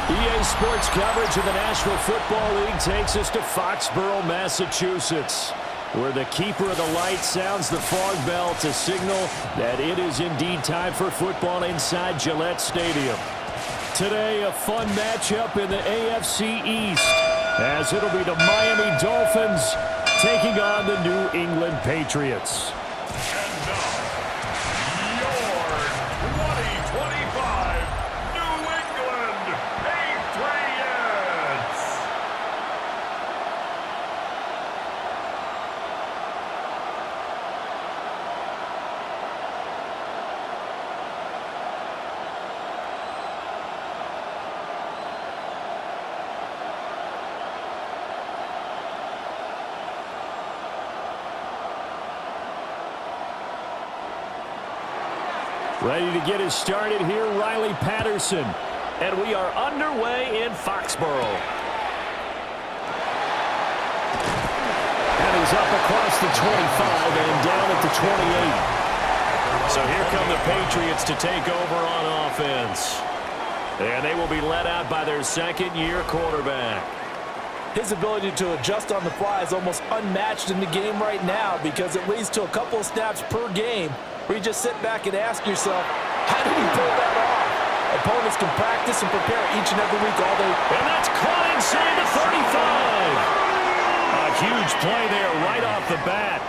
EA Sports coverage of the National Football League takes us to Foxborough, Massachusetts, where the keeper of the light sounds the fog bell to signal that it is indeed time for football inside Gillette Stadium. Today, a fun matchup in the AFC East, as it'll be the Miami Dolphins taking on the New England Patriots. And now, your 2025 New England Patriots. Ready to get us started here, Riley Patterson. And we are underway in Foxborough. And he's up across the 25 and down at the 28. So here come the Patriots to take over on offense. And they will be led out by their second-year quarterback. His ability to adjust on the fly is almost unmatched in the game right now, because it leads to a couple of snaps per game where you just sit back and ask yourself, how did he pull that off? Opponents can practice and prepare each and every week all day. And that's caught inside the 35. A huge play there right off the bat.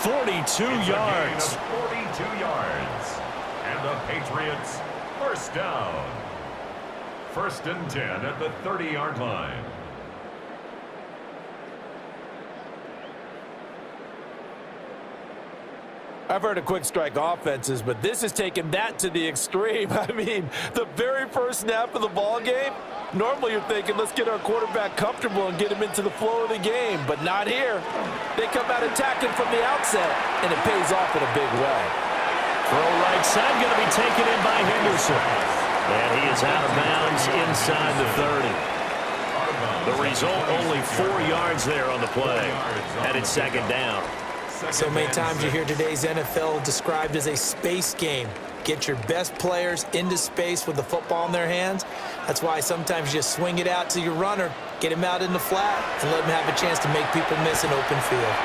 42 yards. 42 yards. And the Patriots, first down. First and 10 at the 30-yard line. I've heard of quick strike offenses, but this is taking that to the extreme. I mean, the very first snap of the ball game, normally you're thinking, let's get our quarterback comfortable and get him into the flow of the game, but not here. They come out attacking from the outset, and it pays off in a big way. Throw right side, going to be taken in by Henderson. And he is out of bounds inside the 30. The result, only 4 yards there on the play. And it's second down. So many times you hear today's NFL described as a space game. Get your best players into space with the football in their hands. That's why sometimes you just swing it out to your runner, get him out in the flat, and let him have a chance to make people miss an open field.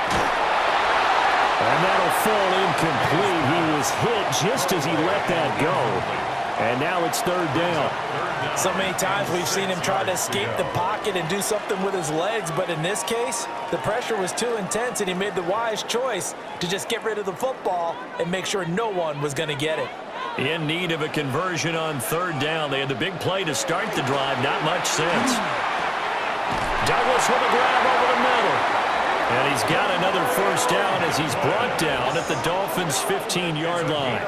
And that'll fall incomplete. He was hit just as he let that go. And now it's third down. So many times we've seen him try to escape the pocket and do something with his legs, but in this case, the pressure was too intense, and he made the wise choice to just get rid of the football and make sure no one was going to get it. In need of a conversion on third down. They had the big play to start the drive. Not much since. Douglas with a grab over the middle. And he's got another first down as he's brought down at the Dolphins' 15-yard line.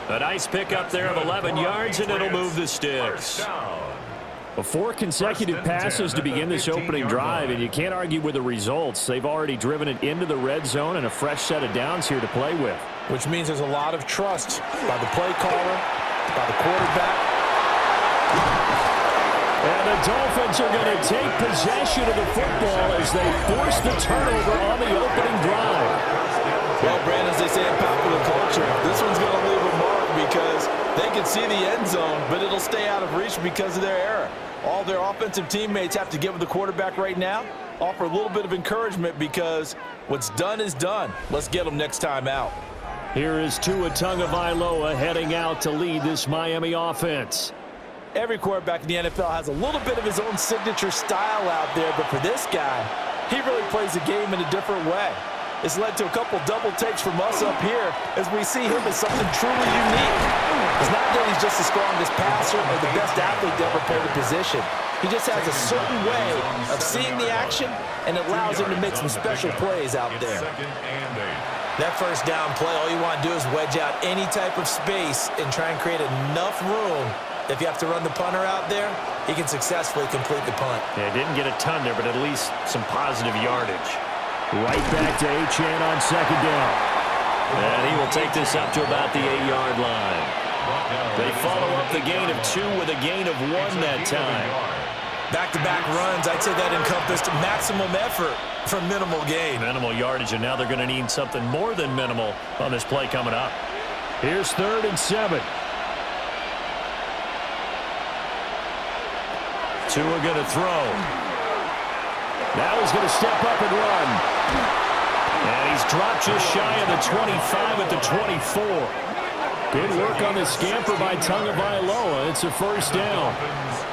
A nice pickup there of 11 yards, and it'll move the sticks. 4 consecutive passes to begin this opening drive, and you can't argue with the results. They've already driven it into the red zone and a fresh set of downs here to play with. Which means there's a lot of trust by the play caller, by the quarterback. And the Dolphins are going to take possession of the football as they force the turnover on the opening drive. Well, Brandon, as they say in popular culture, this one's going to leave a mark because they can see the end zone, but it'll stay out of reach because of their error. All their offensive teammates have to give the quarterback right now, offer a little bit of encouragement, because what's done is done. Let's get them next time out. Here is Tua Tagovailoa heading out to lead this Miami offense. Every quarterback in the NFL has a little bit of his own signature style out there, but for this guy, he really plays the game in a different way. It's led to a couple double takes from us up here as we see him as something truly unique. It's not that he's just the strongest passer or the best athlete to ever play the position. He just has a certain way of seeing the action, and it allows him to make some special plays out there. That first down play, all you want to do is wedge out any type of space and try and create enough room. If you have to run the punter out there, he can successfully complete the punt. Yeah, didn't get a ton there, but at least some positive yardage. Right back to Achane on second down. And he will take this up to about the 8-yard line. They follow up the gain of 2 with a gain of 1 that time. Back-to-back runs, I'd say that encompassed maximum effort for minimal gain. Minimal yardage, and now they're going to need something more than minimal on this play coming up. Here's 3rd and 7. Tua going to throw. Now he's going to step up and run. And he's dropped just shy of the 25 at the 24. Good work on the scamper by Tagovailoa. It's a first down.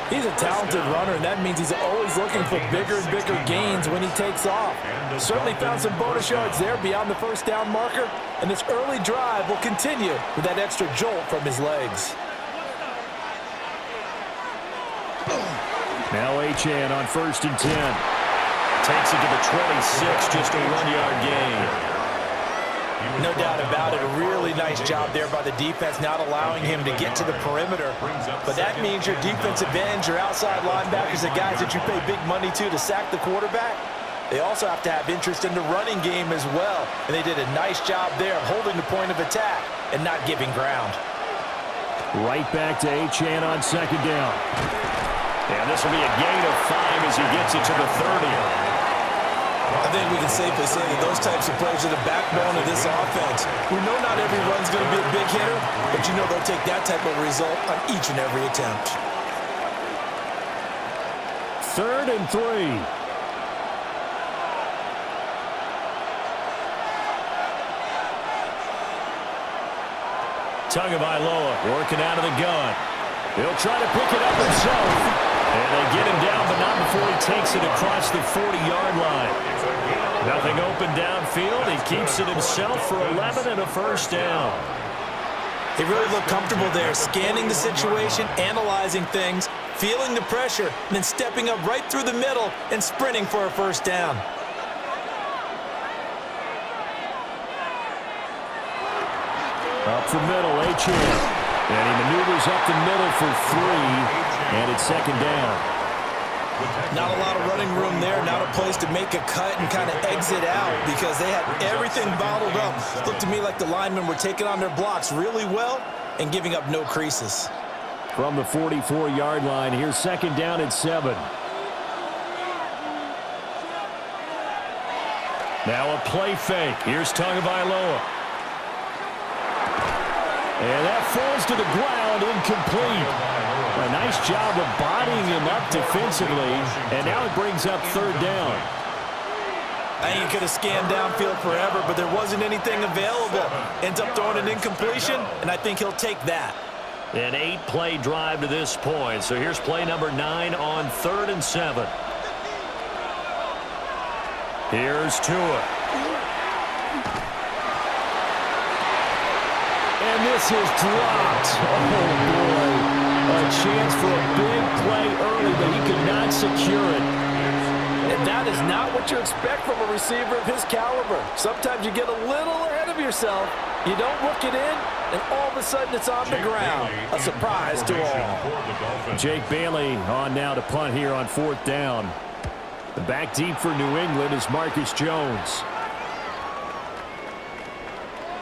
He's a talented runner, and that means he's always looking for bigger and bigger gains when he takes off. Certainly found some bonus yards there beyond the first down marker, and this early drive will continue with that extra jolt from his legs. Now Achane on 1st and 10. Takes it to the 26, just a 1-yard gain. No doubt about it. A really nice job there by the defense, not allowing him to get to the perimeter. But that means your defensive ends, your outside linebackers, the guys that you pay big money to sack the quarterback, they also have to have interest in the running game as well. And they did a nice job there of holding the point of attack and not giving ground. Right back to Achane on 2nd down. And this will be a gain of 5 as he gets it to the 30. I think we can safely say that those types of plays are the backbone of this offense. We know not every run's going to be a big hitter, but you know they'll take that type of result on each and every attempt. 3rd and 3. Tagovailoa working out of the gun. He'll try to pick it up himself. And they get him down, but not before he takes it across the 40-yard line. Nothing open downfield. He keeps it himself for 11 and a first down. He really looked comfortable there, scanning the situation, analyzing things, feeling the pressure, and then stepping up right through the middle and sprinting for a first down. Up the middle, Achane. And he maneuvers up the middle for 3, and it's 2nd down. Not a lot of running room there, not a place to make a cut and kind of exit out because they had everything bottled up. Looked to me like the linemen were taking on their blocks really well and giving up no creases. From the 44-yard line, here's 2nd down and 7. Now a play fake. Here's Tagovailoa. And that falls to the ground, incomplete. A nice job of bodying him up defensively, and now it brings up 3rd down. I think he could have scanned downfield forever, but there wasn't anything available. Ends up throwing an incompletion, and I think he'll take that. An 8-play drive to this point. So here's play number 9 on 3rd and 7. Here's Tua. And this is dropped. Oh, boy. A chance for a big play early, but he could not secure it. And that is not what you expect from a receiver of his caliber. Sometimes you get a little ahead of yourself. You don't look it in, and all of a sudden it's on the ground. A surprise to all. Jake Bailey on now to punt here on 4th down. The back deep for New England is Marcus Jones.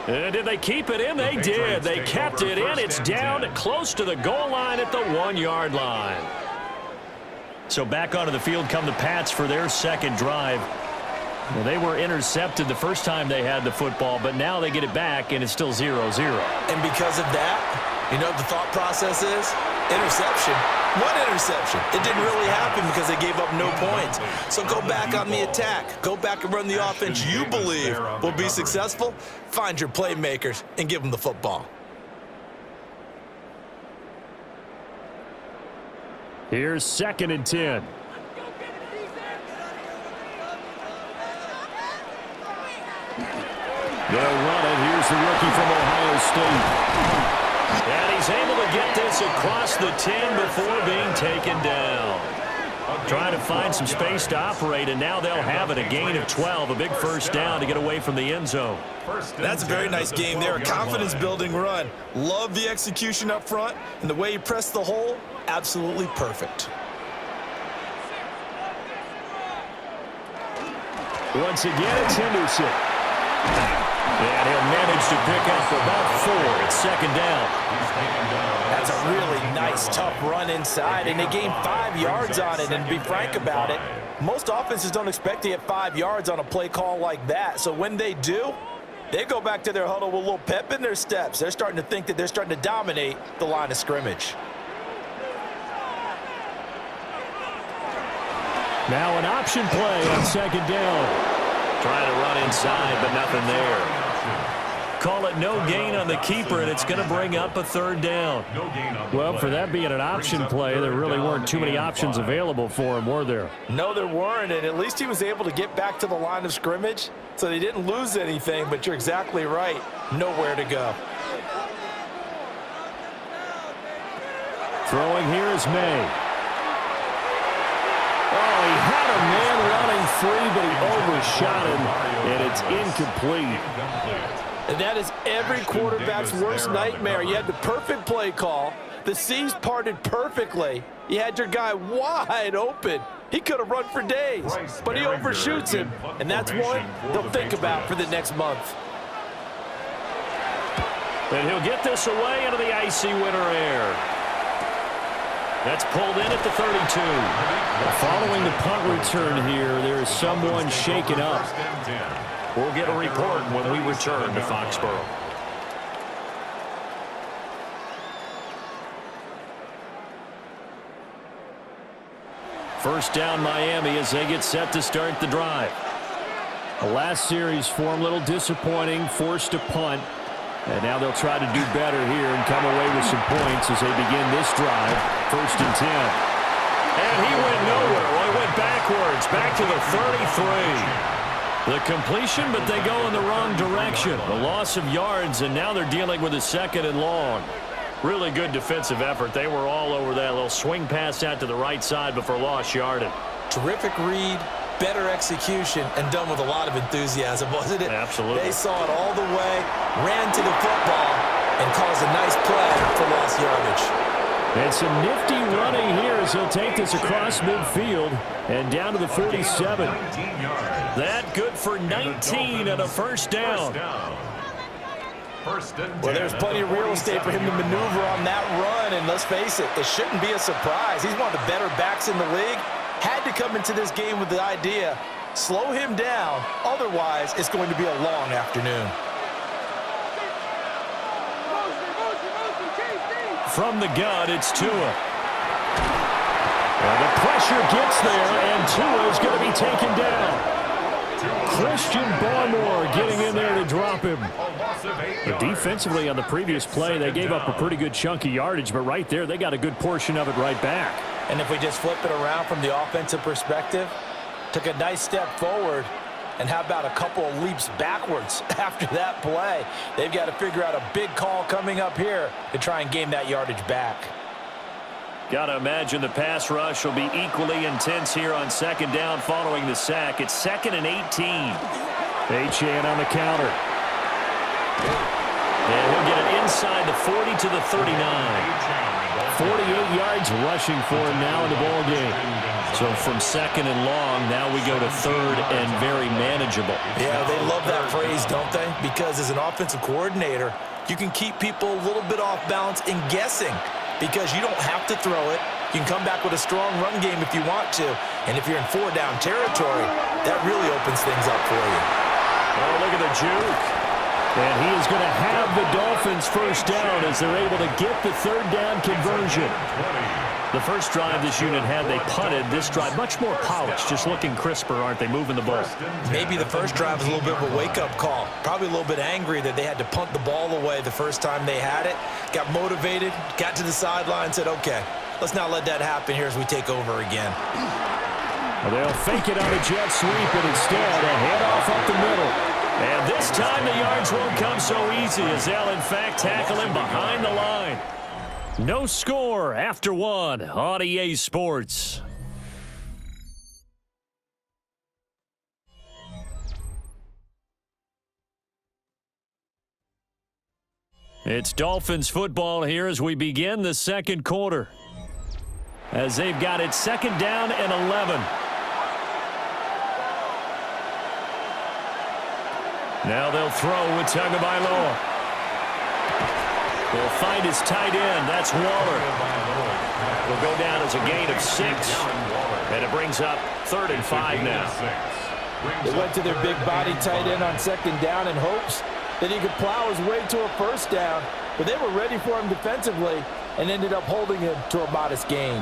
And did they keep it in? They did. They kept it in. It's down close to the goal line at the 1-yard line. So back onto the field come the Pats for their 2nd drive. Well, they were intercepted the first time they had the football, but now they get it back, and it's still 0-0. And because of that, you know what the thought process is? Interception. One interception. It didn't really happen because they gave up no points. So go back on the attack. Go back and run the offense you believe will be successful. Find your playmakers and give them the football. Here's 2nd and 10. They'll run it. Here's the rookie from Ohio State. And he's able to get this across the 10 before being taken down. Trying to find some space to operate, and now they'll have it. A gain of 12, a big first down to get away from the end zone. That's a very nice game there, a confidence-building run. Love the execution up front, and the way he pressed the hole, absolutely perfect. Once again, it's Henderson. And he'll manage to pick up about 4. It's 2nd down. That's a really nice, tough run inside, and they gained 5 yards on it. And to be frank about it, most offenses don't expect to get 5 yards on a play call like that. So when they do, they go back to their huddle with a little pep in their steps. They're starting to think that they're starting to dominate the line of scrimmage. Now an option play on second down. Trying to run inside, but nothing there. Call it no gain on the keeper, and it's going to bring up a third down. Well, for that being an option play, there really weren't too many options available for him, were there? No, there weren't, and at least he was able to get back to the line of scrimmage, so they didn't lose anything, but you're exactly right. Nowhere to go. Throwing here is May. Oh, he had a man running free, but he overshot him, and it's incomplete. And that is every quarterback's worst nightmare. You had the perfect play call. The seas parted perfectly. You had your guy wide open. He could have run for days, but he overshoots him, and that's one they'll think about for the next month. And he'll get this away into the icy winter air. That's pulled in at the 32. Following the punt return here, there is someone shaken up. We'll get a report when we return to Foxborough. First down Miami as they get set to start the drive. The last series for him, a little disappointing, forced to punt. And now they'll try to do better here and come away with some points as they begin this drive. First and 10. And he went nowhere. Well, he went backwards, back to the 33. The completion, but they go in the wrong direction. The loss of yards, and now they're dealing with a second and long. Really good defensive effort. They were all over that little swing pass out to the right side before lost yardage. Terrific read, better execution, and done with a lot of enthusiasm, wasn't it? Absolutely. They saw it all the way, ran to the football, and caused a nice play for lost yardage. And some nifty running here as he'll take this across midfield and down to the 47. That good for 19 and a first down. Well, there's plenty of real estate for him to maneuver on that run, and let's face it, it shouldn't be a surprise. He's one of the better backs in the league. Had to come into this game with the idea, slow him down, otherwise it's going to be a long afternoon. From the gun, it's Tua. Well, the pressure gets there, and Tua is going to be taken down. Christian Barmore getting in there to drop him. But defensively on the previous play, they gave up a pretty good chunk of yardage, but right there, they got a good portion of it right back. And if we just flip it around from the offensive perspective, took a nice step forward, and how about a couple of leaps backwards after that play? They've got to figure out a big call coming up here to try and gain that yardage back. Got to imagine the pass rush will be equally intense here on second down following the sack. It's 2nd and 18. Achane on the counter. And he'll get it inside the 40 to the 39. 48 yards rushing for him now in the ball game. So from second and long, now we go to third and very manageable. Yeah, they love that phrase, don't they? Because as an offensive coordinator, you can keep people a little bit off balance and guessing because you don't have to throw it. You can come back with a strong run game if you want to. And if you're in 4-down territory, that really opens things up for you. Oh, look at the juke. And he is going to have the Dolphins first down as they're able to get the third down conversion. The first drive this unit had, they punted. This drive, much more polished, just looking crisper, aren't they, moving the ball? Maybe the first drive was a little bit of a wake-up call. Probably a little bit angry that they had to punt the ball away the first time they had it. Got motivated, got to the sideline, said, okay, let's not let that happen here as we take over again. Well, they'll fake it on a jet sweep, and instead a handoff up the middle. And this time the yards won't come so easy as they'll, in fact, tackle him behind the line. No score after one on EA Sports. It's Dolphins football here as we begin the second quarter. As they've got it second down and 11. Now they'll throw with Tagovailoa. They'll find his tight end. That's Waller. Will go down as a gain of 6. And it brings up 3rd and 5 now. They went to their big body tight end on second down in hopes that he could plow his way to a first down. But they were ready for him defensively and ended up holding him to a modest gain.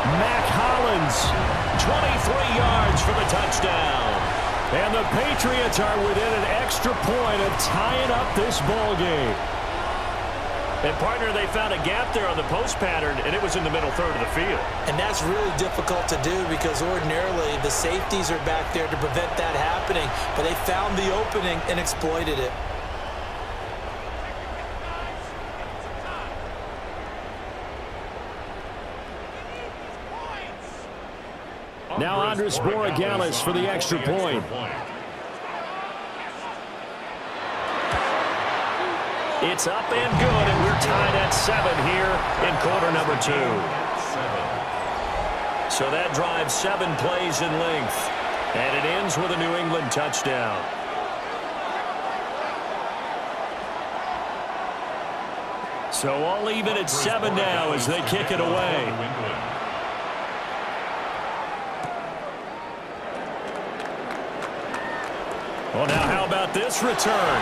Dolphins. 23 yards for the touchdown. And the Patriots are within an extra point of tying up this ball game. And, partner, they found a gap there on the post pattern, and it was in the middle third of the field. And that's really difficult to do because ordinarily the safeties are back there to prevent that happening. But they found the opening and exploited it. Now Andres Borregales for the extra point. It's up and good, and we're tied at 7 here in quarter number 2. So that drives 7 plays in length, and it ends with a New England touchdown. So all even at 7 now as they kick it away. Well, now how about this return?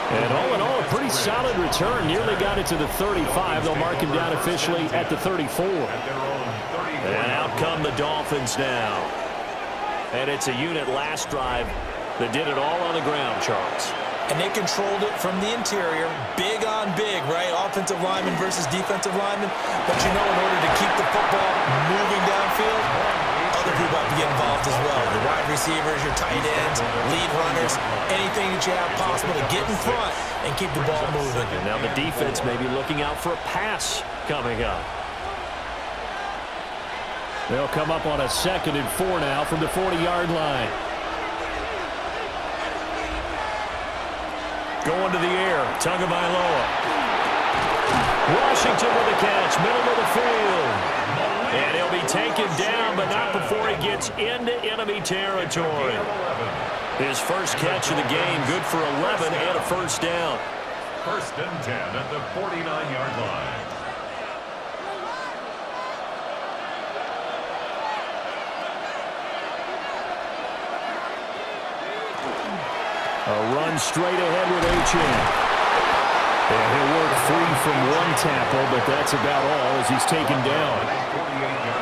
And all in all, a pretty solid return. Nearly got it to the 35. They'll mark him down officially at the 34. And out come the Dolphins now. And it's a unit last drive that did it all on the ground, Charles. And they controlled it from the interior. Big on big, right? Offensive lineman versus defensive lineman. But you know, in order to keep the football moving downfield, other people have to get involved as well. The wide receivers, your tight ends, lead runners, anything that you have possible to get in front and keep the ball moving. And now the defense may be looking out for a pass coming up. They'll come up on a 2nd and 4 now from the 40-yard line. Going to the air, Tagovailoa. Washington with the catch, middle of the field. And he'll be taken down, but not before he gets into enemy territory. His first catch of the game, good for 11 and a first down. 1st and 10 at the 49-yard line. A run straight ahead with Achane. And he'll work free from one tackle, but that's about all as he's taken down.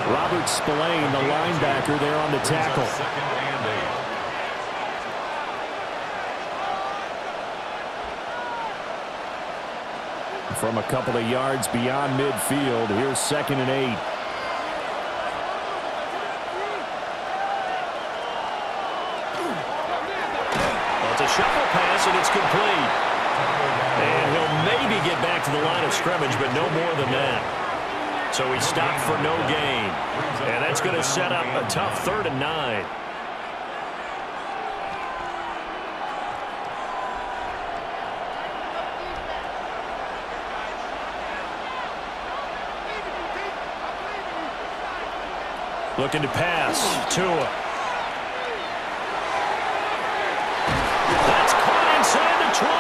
Robert Spillane, the linebacker, there on the tackle. From a couple of yards beyond midfield, here's 2nd and 8. It's a shuffle pass, and it's complete. And he'll maybe get back to the line of scrimmage, but no more than that. So he stopped for no gain. And that's going to set up a tough 3rd and 9. Looking to pass. Tua. That's caught inside the 20.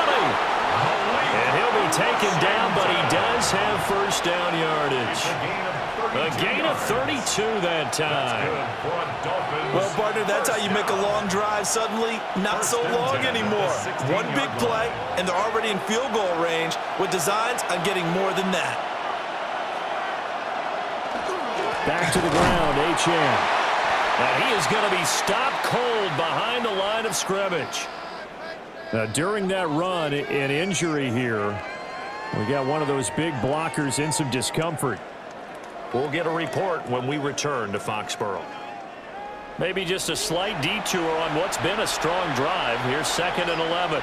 And he'll be taken down, but he does have first down yardage. A gain of 32 that time. Well, partner, that's how you make a long drive suddenly not so long anymore. One big play, and they're already in field goal range with designs on getting more than that. Back to the ground, Achane. And he is going to be stopped cold behind the line of scrimmage. Now, during that run, an injury here. We got one of those big blockers in some discomfort. We'll get a report when we return to Foxborough. Maybe just a slight detour on what's been a strong drive. Here's 2nd and 11.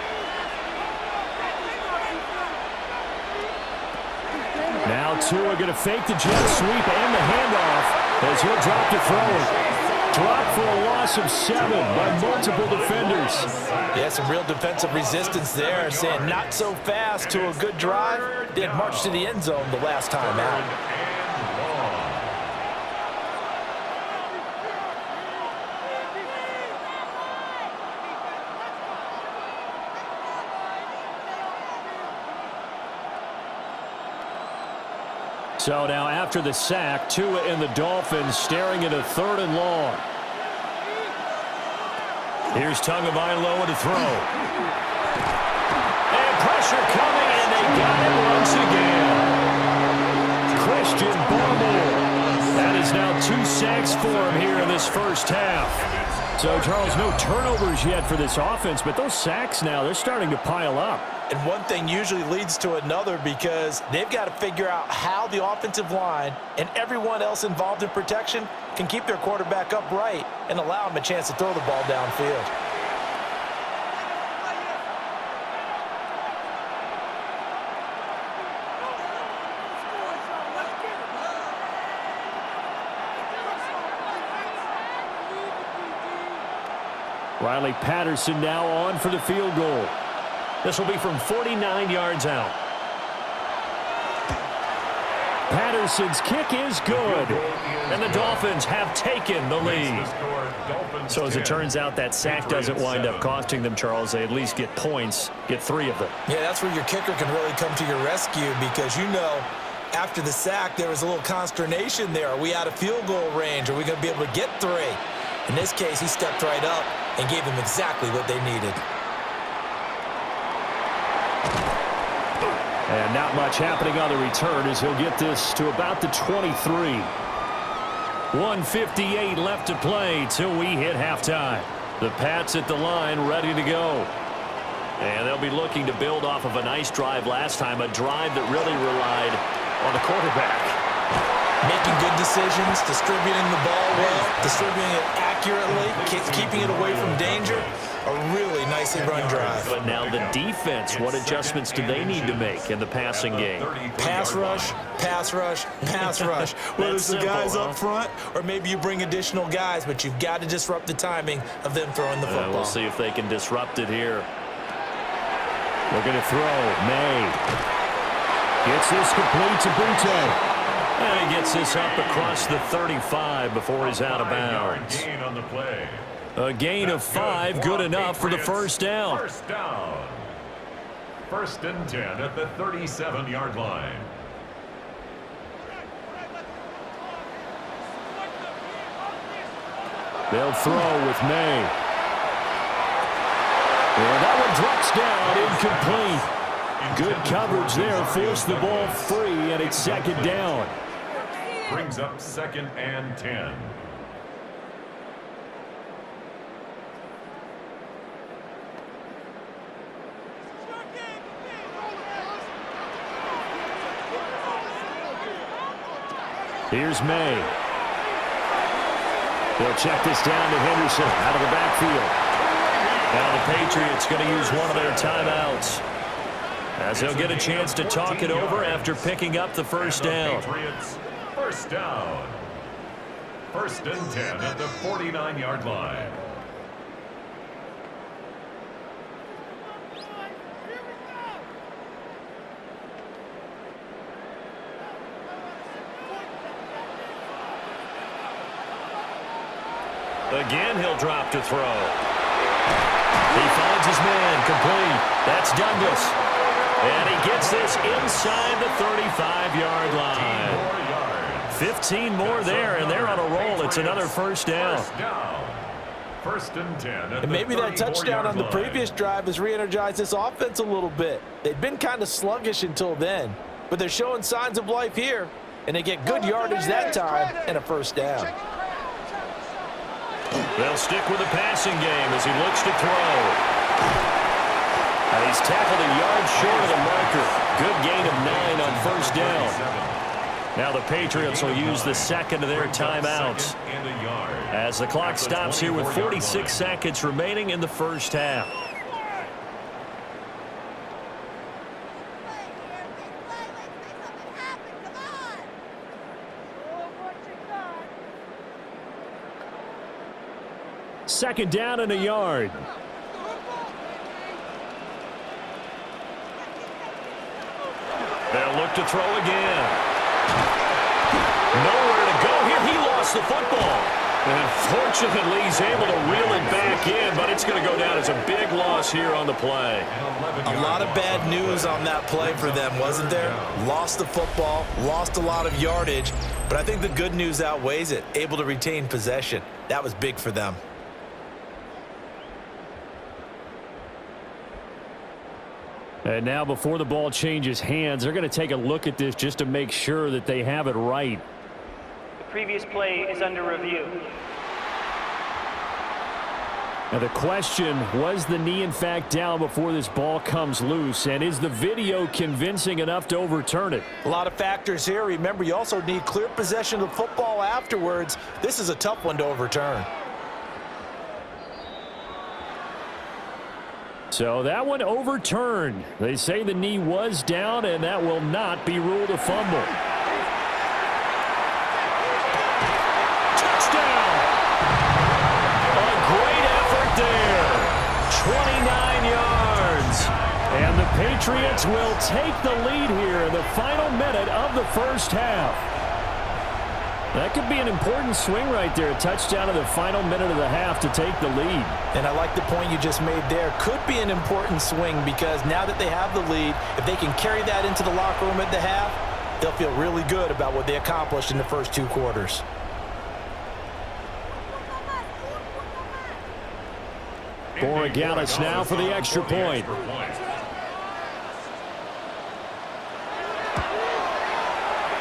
Now Tua going to fake the jet sweep and the handoff as he'll drop to throw it. Dropped for a loss of 7 by multiple defenders. Yeah, some real defensive resistance there, saying not so fast to a good drive. Did march to the end zone the last time out. So now after the sack, Tua and the Dolphins staring at a 3rd and long. Here's Tagovailoa to throw. And pressure coming, and they got it once again. Christian Barmore That is now 2 sacks for him here in this first half. So, Charles, no turnovers yet for this offense, but those sacks now, they're starting to pile up. And one thing usually leads to another because they've got to figure out how the offensive line and everyone else involved in protection can keep their quarterback upright and allow him a chance to throw the ball downfield. Riley Patterson now on for the field goal. This will be from 49 yards out. Patterson's kick is good. And the Dolphins have taken the lead. So as it turns out, that sack doesn't wind up costing them, Charles. They at least get points, get 3 of them. Yeah, that's where your kicker can really come to your rescue because you know after the sack there was a little consternation there. Are we out of field goal range? Are we going to be able to get 3? In this case, he stepped right up and gave them exactly what they needed. And not much happening on the return as he'll get this to about the 23. 1:58 left to play till we hit halftime. The Pats at the line ready to go. And they'll be looking to build off of a nice drive last time, a drive that really relied on the quarterback. Making good decisions, distributing the ball well, distributing it accurately, keeping it away from danger. A really nicely run drive. But now the defense, what adjustments do they need to make in the passing game? Pass rush, pass rush, pass rush. Whether it's the guys up front or maybe you bring additional guys, but you've got to disrupt the timing of them throwing the football. We'll see if they can disrupt it here. Looking to throw. May gets this complete to Butte. And he gets this up across the 35 before he's out of bounds. A gain of 5, good enough for the first down. First down. 1st and 10 at the 37-yard line. They'll throw with May. And that one drops down, incomplete. Good coverage there, forced the ball free, and it's 2nd down. Brings up 2nd and 10. Here's May. They'll check this down to Henderson out of the backfield. Now the Patriots going to use one of their timeouts, as they'll get a chance to talk it over after picking up the first down. Patriots, first down. 1st and 10 at the 49-yard line. Again, he'll drop to throw. He finds his man, complete. That's Douglas. And he gets this inside the 35-yard line. 15 more there, and they're on a roll. It's another first down. 1st and 10. And maybe that touchdown on the previous drive has re-energized this offense a little bit. They've been kind of sluggish until then, but they're showing signs of life here, and they get good yardage that time and a first down. They'll stick with the passing game as he looks to throw. And he's tackled a yard short of the marker. Good gain of 9 on first down. Now the Patriots will use the second of their timeouts as the clock stops here with 46 seconds remaining in the first half. Second down and a yard. They'll look to throw again. Nowhere to go here. He lost the football. And fortunately, he's able to reel it back in, but it's going to go down as a big loss here on the play. A lot of bad news on that play for them, wasn't there? Lost the football, lost a lot of yardage, but I think the good news outweighs it. Able to retain possession. That was big for them. And now before the ball changes hands, they're going to take a look at this just to make sure that they have it right. Previous play is under review. Now the question, was the knee in fact down before this ball comes loose? And is the video convincing enough to overturn it? A lot of factors here. Remember, you also need clear possession of the football afterwards. This is a tough one to overturn. So that one overturned. They say the knee was down, and that will not be ruled a fumble. Touchdown! A great effort there. 29 yards. And the Patriots will take the lead here in the final minute of the first half. That could be an important swing right there. A touchdown in the final minute of the half to take the lead. And I like the point you just made there. Could be an important swing because now that they have the lead, if they can carry that into the locker room at the half, they'll feel really good about what they accomplished in the first 2 quarters. Borregales now for the extra point.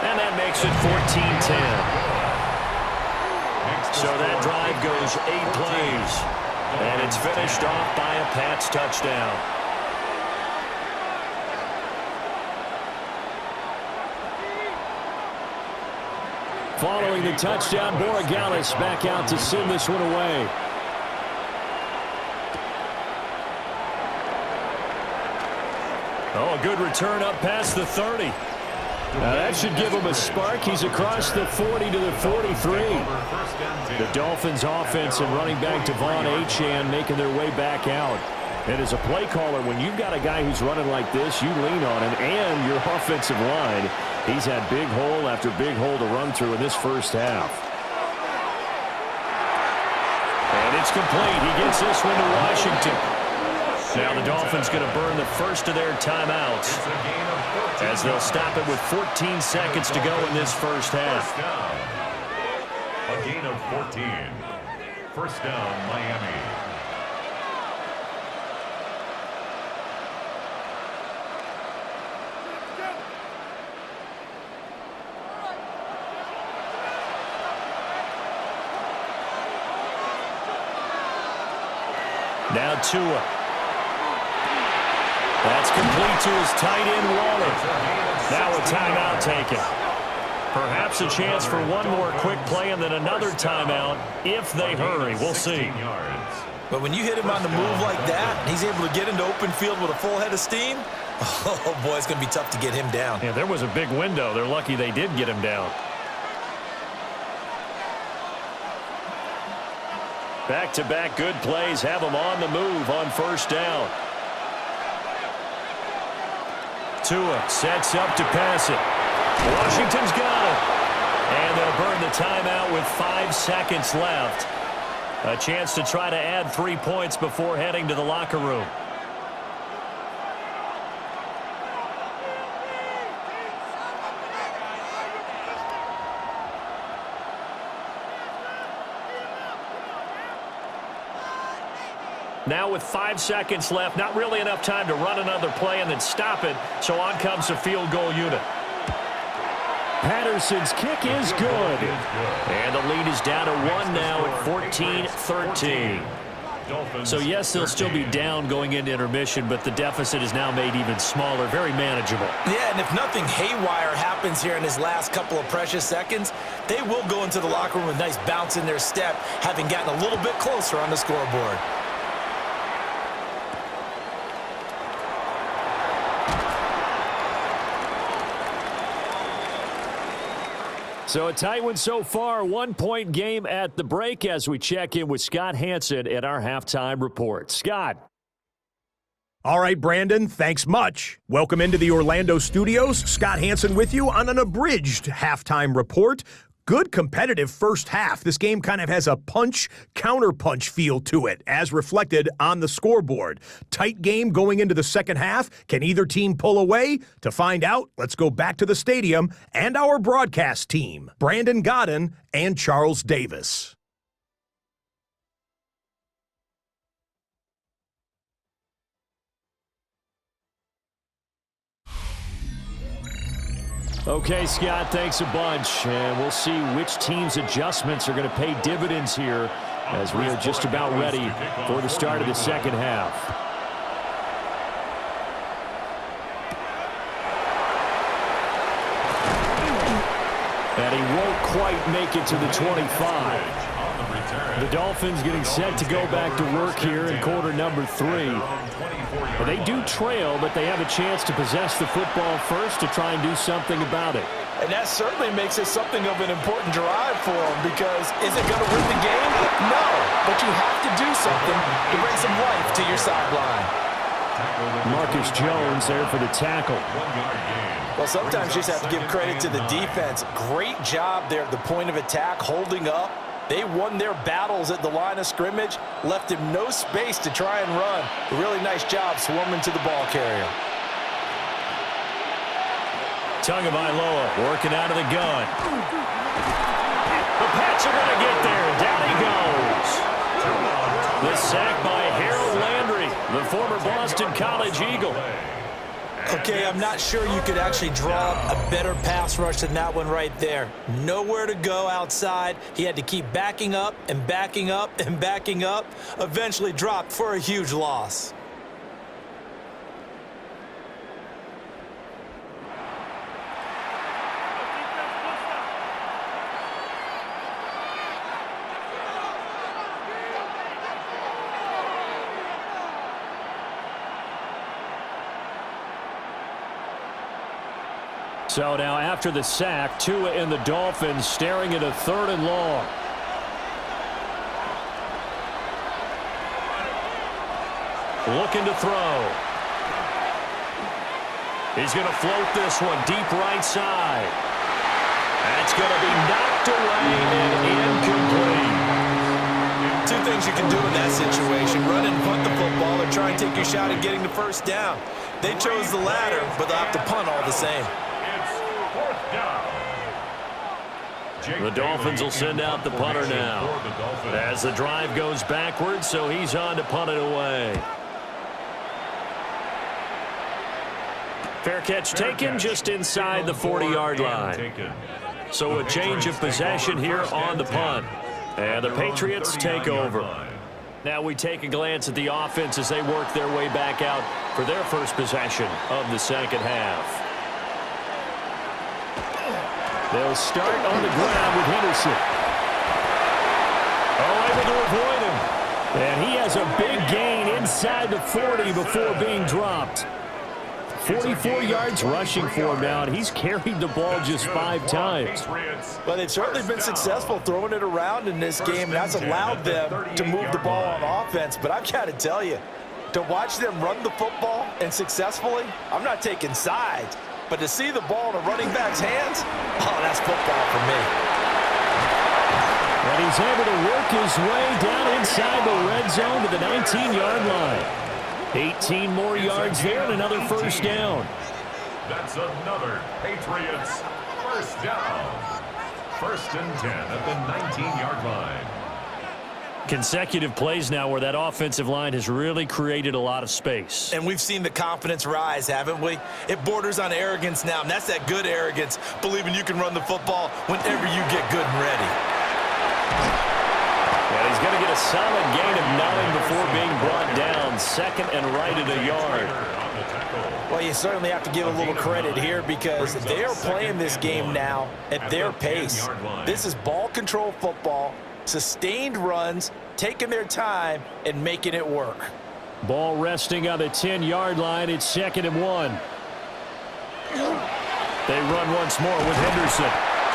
And that makes it 14-10. So that drive goes 8 plays. And it's finished off by a Pats touchdown. Following the touchdown, Borregales back out to send this one away. Oh, a good return up past the 30. Now that should give him a spark. He's across the 40 to the 43. The Dolphins offense and running back Devon Achane making their way back out. And as a play caller, when you've got a guy who's running like this, you lean on him and your offensive line. He's had big hole after big hole to run through in this first half. And it's complete. He gets this one to Washington. Now the Dolphins going to burn the first of their timeouts as they'll stop it with 14 seconds to go in this first half. A gain of 14. First down, Miami. Now Tua. That's complete to his tight end, Waller. Now a timeout taken. Perhaps a chance for one more quick play and then another timeout if they hurry. We'll see. But when you hit him on the move like that, and he's able to get into open field with a full head of steam, oh boy, it's going to be tough to get him down. Yeah, there was a big window. They're lucky they did get him down. Back-to-back good plays have him on the move on first down. Tua sets up to pass it. Washington's got it. And they'll burn the timeout with 5 seconds left. A chance to try to add 3 points before heading to the locker room. Now with 5 seconds left, not really enough time to run another play and then stop it. So on comes the field goal unit. Patterson's kick is good. And the lead is down to 1 now at 14-13. So yes, they'll still be down going into intermission, but the deficit is now made even smaller, very manageable. Yeah, and if nothing haywire happens here in his last couple of precious seconds, they will go into the locker room with a nice bounce in their step, having gotten a little bit closer on the scoreboard. So a tight one so far, 1-point game at the break as we check in with Scott Hansen at our halftime report. Scott. All right, Brandon, thanks much. Welcome into the Orlando studios. Scott Hansen with you on an abridged halftime report. Good competitive first half. This game kind of has a punch-counterpunch feel to it, as reflected on the scoreboard. Tight game going into the second half. Can either team pull away? To find out, let's go back to the stadium and our broadcast team, Brandon Godden and Charles Davis. Okay, Scott, thanks a bunch. And we'll see which team's adjustments are going to pay dividends here as we are just about ready for the start of the second half. And he won't quite make it to the 25. The Dolphins getting set to go back to work here in quarter number 3. Well, they do trail, but they have a chance to possess the football first to try and do something about it. And that certainly makes it something of an important drive for them, because is it going to win the game? No, but you have to do something to bring some life to your sideline. Marcus Jones there for the tackle. Well, sometimes you just have to give credit to the defense. Great job there at the point of attack, holding up. They won their battles at the line of scrimmage, left him no space to try and run. A really nice job swarming to the ball carrier. Tagovailoa working out of the gun. The Pats are going to get there. Down he goes. The sack by Harold Landry, the former Boston College Eagle. Okay, I'm not sure you could actually draw a better pass rush than that one right there. Nowhere to go outside. He had to keep backing up and backing up and backing up. Eventually dropped for a huge loss. So now after the sack, Tua and the Dolphins staring at a 3rd and long. Looking to throw. He's going to float this one deep right side. That's going to be knocked away and incomplete. Two things you can do in that situation: run and punt the football, or try and take your shot at getting the first down. They chose the latter, but they'll have to punt all the same. The Dolphins will send out the punter now as the drive goes backwards, so he's on to punt it away. Fair catch taken just inside the 40-yard line. So a change of possession here on the punt. And the Patriots take over. Now we take a glance at the offense as they work their way back out for their first possession of the second half. They'll start on the ground with Henderson. Oh, able to avoid him. And he has a big gain inside the 40 before being dropped. 44 yards rushing for him now, and he's carried the ball just 5 times. Well, they've certainly been successful throwing it around in this game, and that's allowed them to move the ball on offense. But I've got to tell you, to watch them run the football and successfully, I'm not taking sides. But to see the ball in a running back's hands, oh, that's football for me. And he's able to work his way down inside the red zone to the 19-yard line. 18 more yards there and another first down. That's another Patriots first down. 1st and 10 at the 19-yard line. Consecutive plays now where that offensive line has really created a lot of space. And we've seen the confidence rise, haven't we? It borders on arrogance now, and that's that good arrogance, believing you can run the football whenever you get good and ready. And he's going to get a solid gain of 9 before being brought down. 2nd and right at a yard. Well, you certainly have to give a little credit here, because they are playing this game now at their pace. This is ball control football. Sustained runs, taking their time, and making it work. Ball resting on the 10-yard line. It's 2nd and 1. They run once more with Henderson.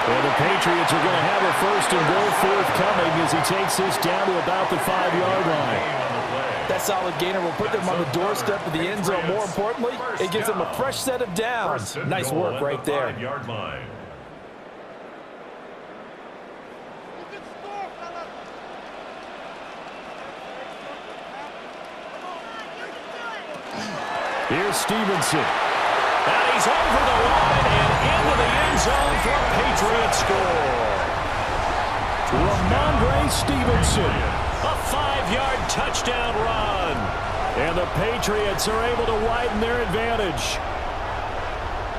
Well, the Patriots are going to have a 1st and goal forthcoming as he takes this down to about the 5-yard line. That solid gainer will put them on the doorstep of the end zone. More importantly, it gives them a fresh set of downs. Nice work right there. Here's Stevenson. And he's over the line and into the end zone for a Patriots score. Ramondre Stevenson. A 5-yard touchdown run. And the Patriots are able to widen their advantage.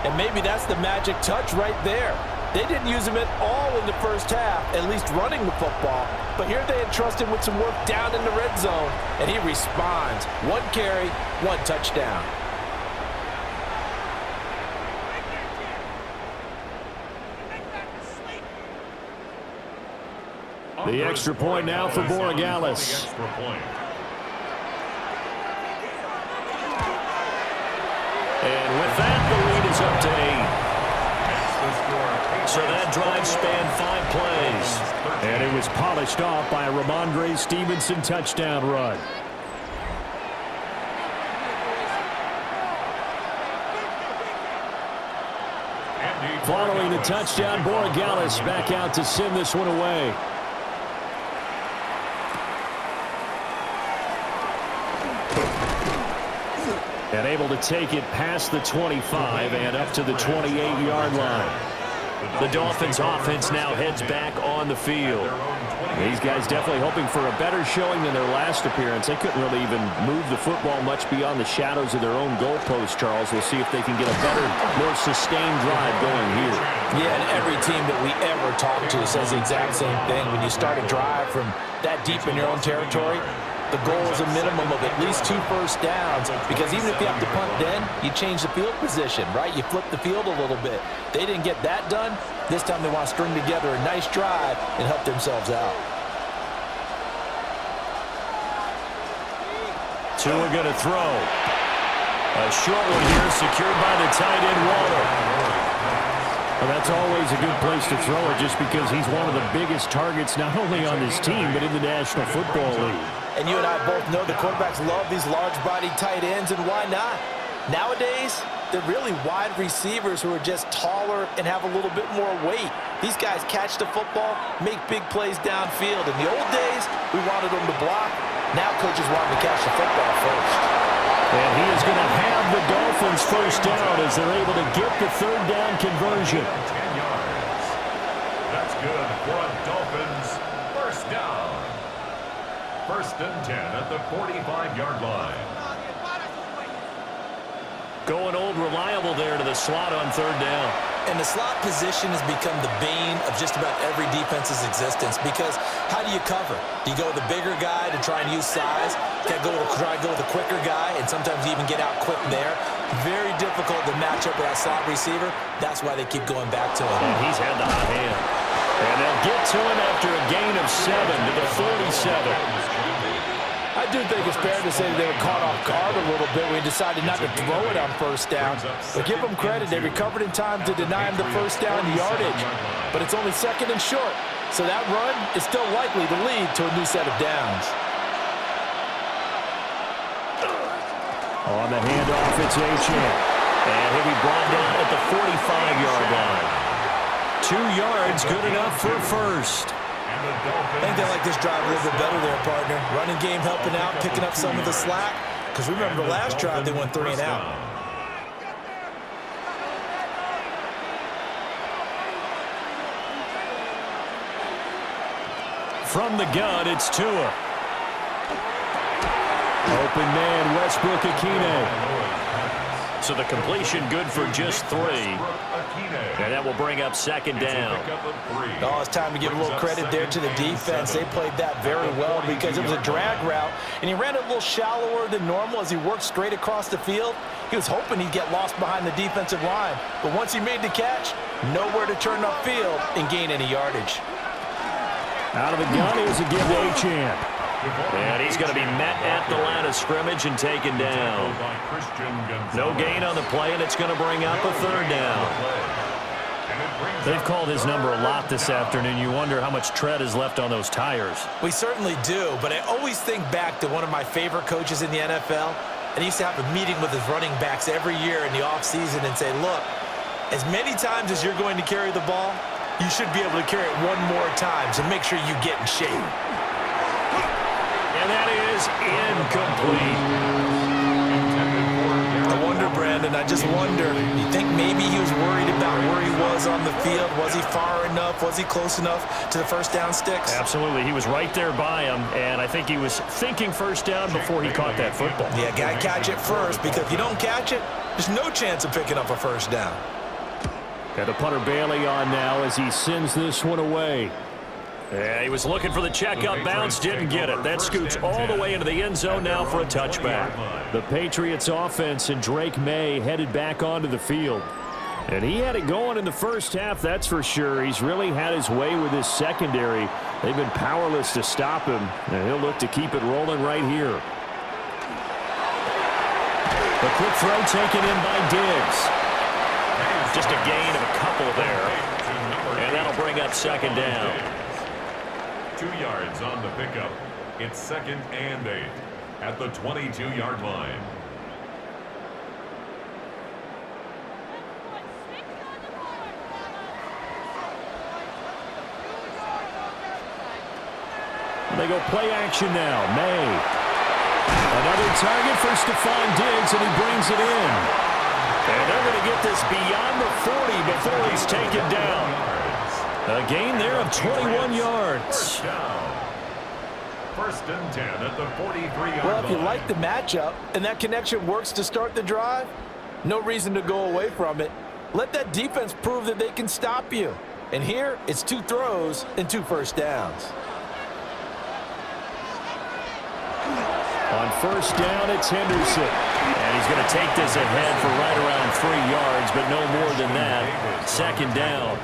And maybe that's the magic touch right there. They didn't use him at all in the first half, at least running the football. But here they entrust him with some work down in the red zone, and he responds. 1 carry, 1 touchdown. The extra point now for Borregales. And with that, the lead is up to 8. So that drive spanned 5 plays. And it was polished off by a Ramondre Stevenson touchdown run. Following the touchdown, Borregales back out to send this one away. And able to take it past the 25 and up to the 28-yard line. The Dolphins offense now heads back on the field. These guys definitely hoping for a better showing than their last appearance. They couldn't really even move the football much beyond the shadows of their own goalpost, Charles. We'll see if they can get a better, more sustained drive going here. Yeah, and every team that we ever talk to says the exact same thing. When you start a drive from that deep in your own territory, the goal is a minimum of at least 2 first downs, because even if you have to punt then, you change the field position, right? You flip the field a little bit. They didn't get that done. This time they want to string together a nice drive and help themselves out. Tua going to throw. A short one here, secured by the tight end Waller. Well, that's always a good place to throw it, just because he's one of the biggest targets not only on this team but in the National Football League. And you and I both know the quarterbacks love these large-bodied tight ends, and why not? Nowadays, they're really wide receivers who are just taller and have a little bit more weight. These guys catch the football, make big plays downfield. In the old days, we wanted them to block. Now coaches want them to catch the football first. And he is going to have the Dolphins first down as they're able to get the 3rd down conversion. 10 yards. That's good for a Dolphins first down. 1st and 10 at the 45-yard line. Going old reliable there to the slot on 3rd down. And the slot position has become the bane of just about every defense's existence, because how do you cover? Do you go with the bigger guy to try and use size? You got to try to go with the quicker guy, and sometimes you even get out quick there. Very difficult to match up with that slot receiver. That's why they keep going back to him. And he's had the hot hand. And they'll get to him after a gain of 7 to the 47. I do think it's fair to say that they were caught off guard a little bit when he decided not to throw it on 1st down. But give them credit, they recovered in time to deny him the 1st down yardage. But it's only 2nd and short, so that run is still likely to lead to a new set of downs. On the handoff, it's Achane. And he'll be brought down at the 45-yard line. 2 yards, good enough for a first. I think they like this drive a little bit better there, partner. Running game helping out, picking up some of the slack. Because remember the last drive, they went 3 and out. From the gun, it's Tua. Open man, Westbrook Akine. So the completion good for just 3. And that will bring up 2nd down. Oh, it's time to give a little credit there to the defense. They played that very well because it was a drag route, and he ran it a little shallower than normal as he worked straight across the field. He was hoping he'd get lost behind the defensive line, but once he made the catch, nowhere to turn upfield and gain any yardage. Out of the gun, here's a give to Achane. And he's going to be met at the line of scrimmage and taken down. No gain on the play, and it's going to bring up a 3rd down. They've called his number a lot this afternoon. You wonder how much tread is left on those tires. We certainly do, but I always think back to one of my favorite coaches in the NFL, and he used to have a meeting with his running backs every year in the offseason and say, look, as many times as you're going to carry the ball, you should be able to carry it 1 more time, so make sure you get in shape. And that is incomplete. I wonder, Brandon, I just wonder, you think maybe he was worried about where he was on the field? Was he far enough? Was he close enough to the 1st down sticks? Absolutely. He was right there by him, and I think he was thinking 1st down before he caught that football. Yeah, got to catch it first, because if you don't catch it, there's no chance of picking up a 1st down. And the punter Bailey on now as he sends this one away. Yeah, he was looking for the checkup bounce, didn't get it. That scoots all the way into the end zone now for a touchback. The Patriots offense and Drake May headed back onto the field. And he had it going in the first half, that's for sure. He's really had his way with his secondary. They've been powerless to stop him, and he'll look to keep it rolling right here. The quick throw taken in by Diggs. Just a gain of a couple there. And that'll bring up second down. 2 yards on the pickup. It's 2nd and 8 at the 22-yard line. They go play action now. May. Another target for Stephon Diggs, and he brings it in. And they're going to get this beyond the 40 before he's taken down. A gain there of 21 yards. 1st and 10 at the 43-yard line. Well, if you like the matchup and that connection works to start the drive, no reason to go away from it. Let that defense prove that they can stop you. And here, it's 2 throws and 2 first downs. On first down, it's Henderson. And he's going to take this ahead for right around 3 yards, but no more than that. Second down.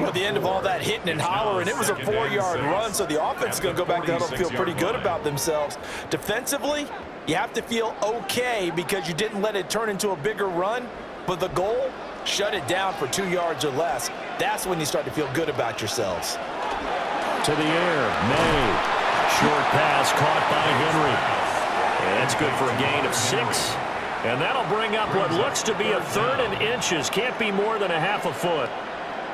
Well, at the end of all that hitting and hollering, it was a 4-yard run, so the offense is going to go back down and feel pretty good about themselves. Defensively, you have to feel okay because you didn't let it turn into a bigger run, but the goal, shut it down for 2 yards or less. That's when you start to feel good about yourselves. To the air, May. Short pass caught by Henry. And that's good for a gain of 6. And that'll bring up what looks to be a 3rd and inches. Can't be more than a half a foot.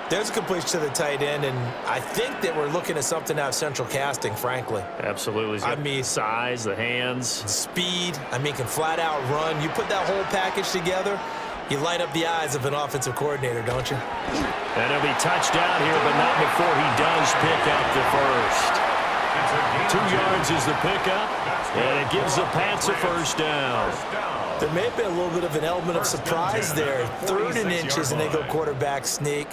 There's a completion to the tight end, and I think that we're looking at something out of central casting, frankly. Absolutely. I mean, size, the hands. Speed. I mean, can flat out run. You put that whole package together, you light up the eyes of an offensive coordinator, don't you? And he'll be touched down here, but not before he does pick up the first. 2 yards is the pickup, and it gives the Pats a first down. There may have been a little bit of an element of surprise there. 3rd and inches, and they go quarterback sneak.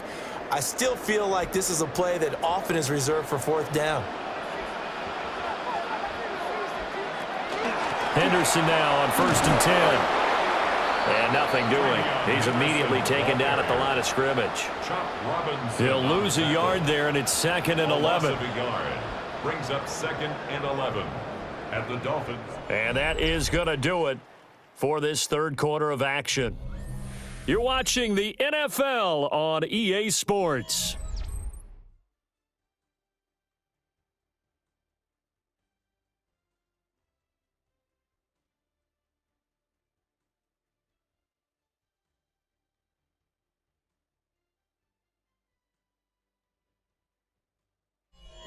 I still feel like this is a play that often is reserved for 4th down. Henderson now on 1st and 10. And nothing doing. He's immediately taken down at the line of scrimmage. He'll lose a yard there, and it's 2nd and 11. Brings up 2nd and 11 at the Dolphins. And that is going to do it for this 3rd quarter of action. You're watching the NFL on EA Sports.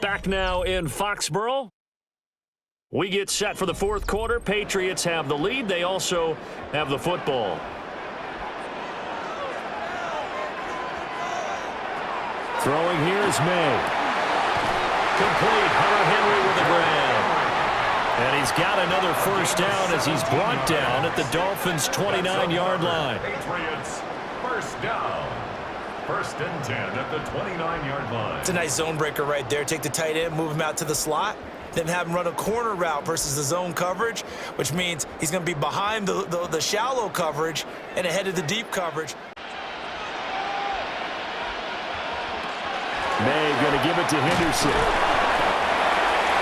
Back now in Foxborough. We get set for the 4th quarter. Patriots have the lead. They also have the football. Throwing here is May. Complete. Hunter Henry with a grab. And he's got another first down as he's brought down at the Dolphins' 29-yard line. Patriots, first down. 1st and 10 at the 29-yard line. It's a nice zone breaker right there. Take the tight end, move him out to the slot, then have him run a corner route versus the zone coverage, which means he's going to be behind the shallow coverage and ahead of the deep coverage. May going to give it to Henderson.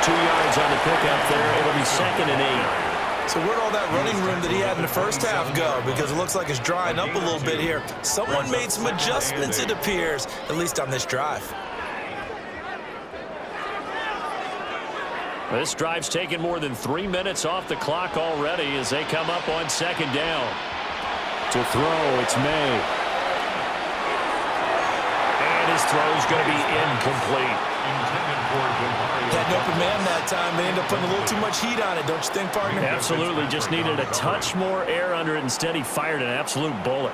2 yards on the pickup there. It'll be 2nd and 8. So where'd all that running room that he had in the first half go? Because it looks like it's drying up a little bit here. Someone made some adjustments, it appears, at least on this drive. This drive's taken more than 3 minutes off the clock already as they come up on 2nd down. To throw, it's May. And his throw's going to be incomplete. Had an open man that time. They end up putting a little too much heat on it, don't you think, partner? Absolutely. Just needed a touch more air under it. Instead, he fired an absolute bullet.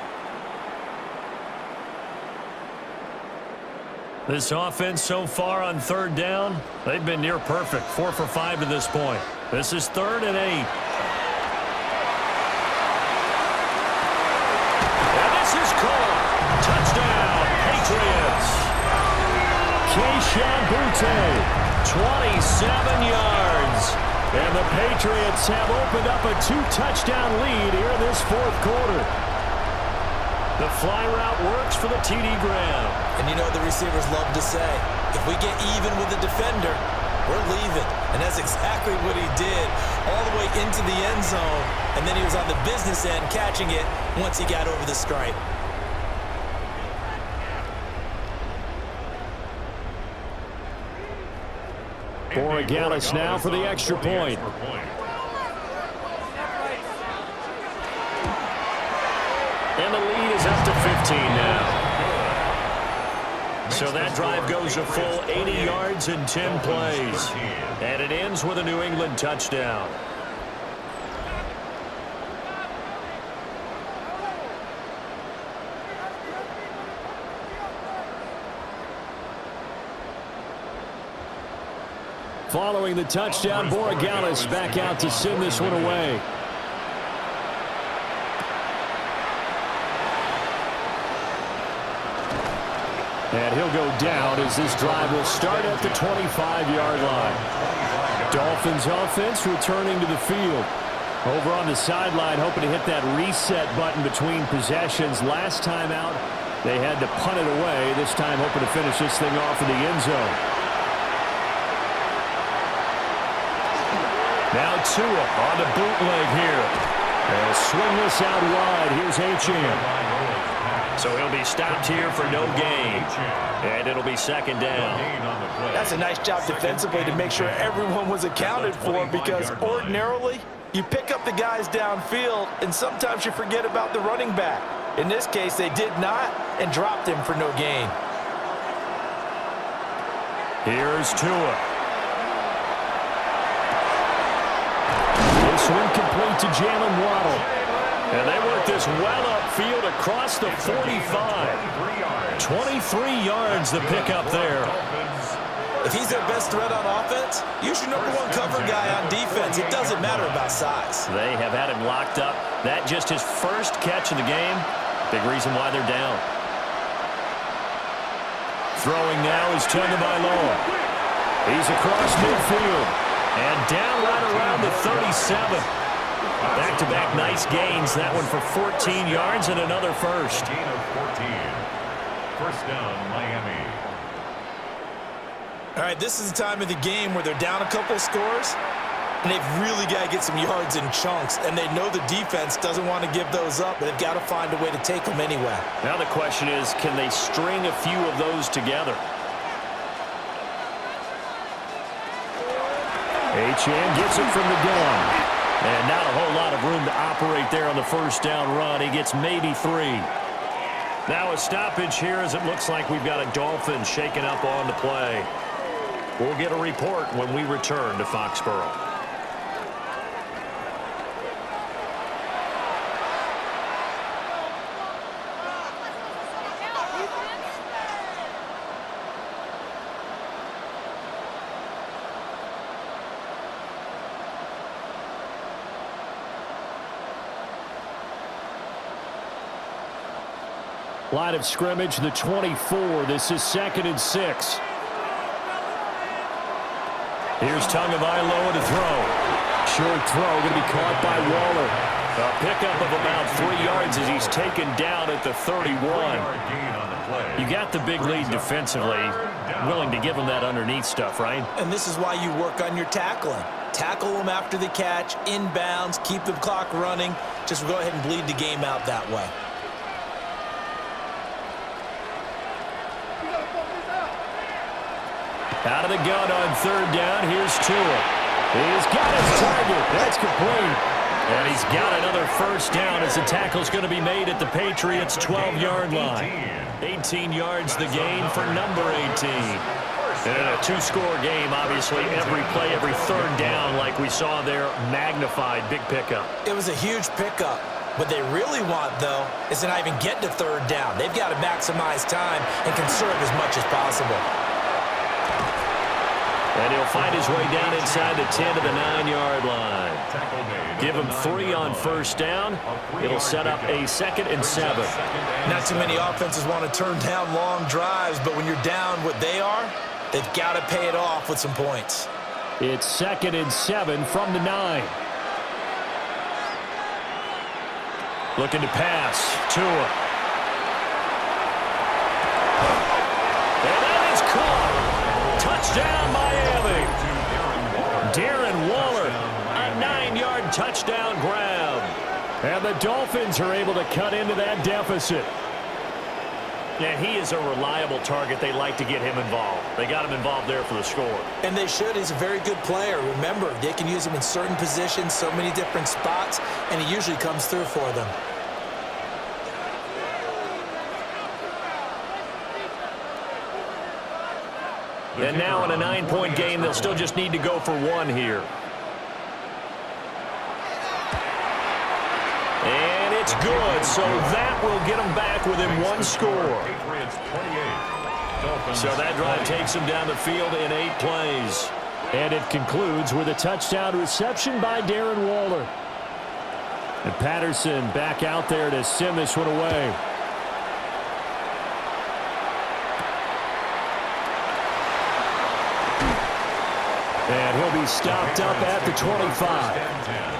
This offense so far on 3rd down, they've been near perfect. 4 for 5 to this point. This is 3rd and 8. And this is caught. Touchdown. 27 yards. And the Patriots have opened up a 2-touchdown lead here in this fourth quarter. The fly route works for the TD Graham. And you know what the receivers love to say? If we get even with the defender, we're leaving. And that's exactly what he did all the way into the end zone. And then he was on the business end catching it once he got over the stripe. Borregales now for the extra point. And the lead is up to 15 now. So that drive goes a full 80 yards in 10 plays. And it ends with a New England touchdown. Following the touchdown, Borregales back out to send this one away. And he'll go down as this drive will start at the 25-yard line. Dolphins offense returning to the field. Over on the sideline, hoping to hit that reset button between possessions. Last time out, they had to punt it away. This time hoping to finish this thing off in the end zone. Now Tua on the bootleg here. And swingless out wide. Here's Achane. So he'll be stopped here for no gain. And it'll be second down. That's a nice job defensively to make sure everyone was accounted for, because ordinarily you pick up the guys downfield and sometimes you forget about the running back. In this case, they did not and dropped him for no gain. Here's Tua. This one complete to Jalen Waddle. And they work this well upfield across the 45. 23 yards the pickup there. If he's their best threat on offense, use your number one cover guy on defense. It doesn't matter about size. They have had him locked up. That just his first catch of the game. Big reason why they're down. Throwing now is Tagovailoa. He's across midfield. And down right around the 37. Back-to-back nice gains. That one for 14 yards and another first. Gain of 14. First down, Miami. All right, this is the time of the game where they're down a couple scores, and they've really got to get some yards in chunks, and they know the defense doesn't want to give those up, but they've got to find a way to take them anyway. Now the question is, can they string a few of those together? Achane gets it from the gun. And not a whole lot of room to operate there on the first down run. He gets maybe 3. Now a stoppage here as it looks like we've got a Dolphins shaking up on the play. We'll get a report when we return to Foxborough. Line of scrimmage, the 24. This is 2nd and 6. Here's Tagovailoa to throw. Short throw going to be caught by Waller. A pickup of about 3 yards as he's taken down at the 31. You got the big lead defensively. Willing to give him that underneath stuff, right? And this is why you work on your tackling. Tackle them after the catch, inbounds, keep the clock running. Just go ahead and bleed the game out that way. Out of the gun on third down. Here's Tua. He's got his target. That's complete. And he's got another first down as the tackle's going to be made at the Patriots' 12-yard line. 18 yards the gain for number 18. And in a two-score game, obviously, every play, every third down, like we saw there, magnified. Big pickup. It was a huge pickup. What they really want, though, is to not even get to third down. They've got to maximize time and conserve as much as possible. And he'll find his way down inside the 10 to the 9-yard line. Give him 3 on first down. It'll set up a 2nd and 7. Not too many offenses want to turn down long drives, but when you're down what they are, They've got to pay it off with some points. It's 2nd and 7 from the 9. Looking to pass. Tua. And that is caught. Touchdown, Miami. Darren Waller, a 9-yard touchdown grab. And the Dolphins are able to cut into that deficit. Yeah, he is a reliable target. They like to get him involved. They got him involved there for the score. And they should. He's a very good player. Remember, they can use him in certain positions, so many different spots, and he usually comes through for them. And now in a 9-point game, they'll still just need to go for 1 here. And it's good, so that will get them back within 1 score. So that drive takes them down the field in 8 plays. And it concludes with a touchdown reception by Darren Waller. And Patterson back out there to send this one away. And he'll be stopped up at the 25.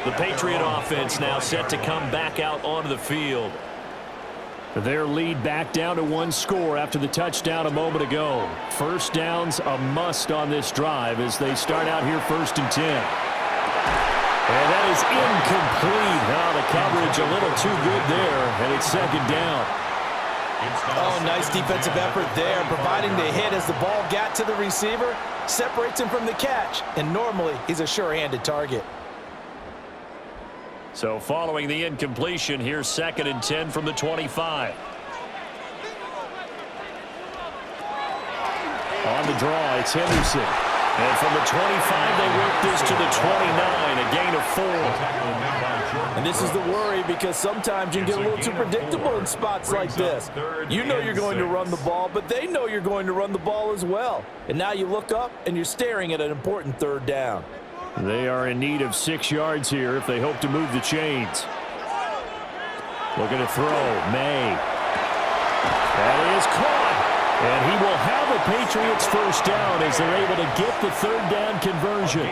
The Patriot offense now set to come back out onto the field. Their lead back down to 1 score after the touchdown a moment ago. First down's a must on this drive as they start out here 1st and 10. And that is incomplete. Oh, the coverage a little too good there, and it's 2nd down. Oh, nice defensive effort there, providing the hit as the ball got to the receiver, separates him from the catch, and normally he's a sure-handed target. So following the incompletion, here's 2nd and 10 from the 25. On the draw, it's Henderson. And from the 25, they work this to the 29, a gain of 4. And this is the worry because sometimes you can get a little too predictable in spots like this. You know you're going to run the ball, but they know you're going to run the ball as well. And now you look up and you're staring at an important 3rd down. They are in need of 6 yards here if they hope to move the chains. Looking to throw. May. That is caught. And he will have a Patriots first down as they're able to get the 3rd down conversion.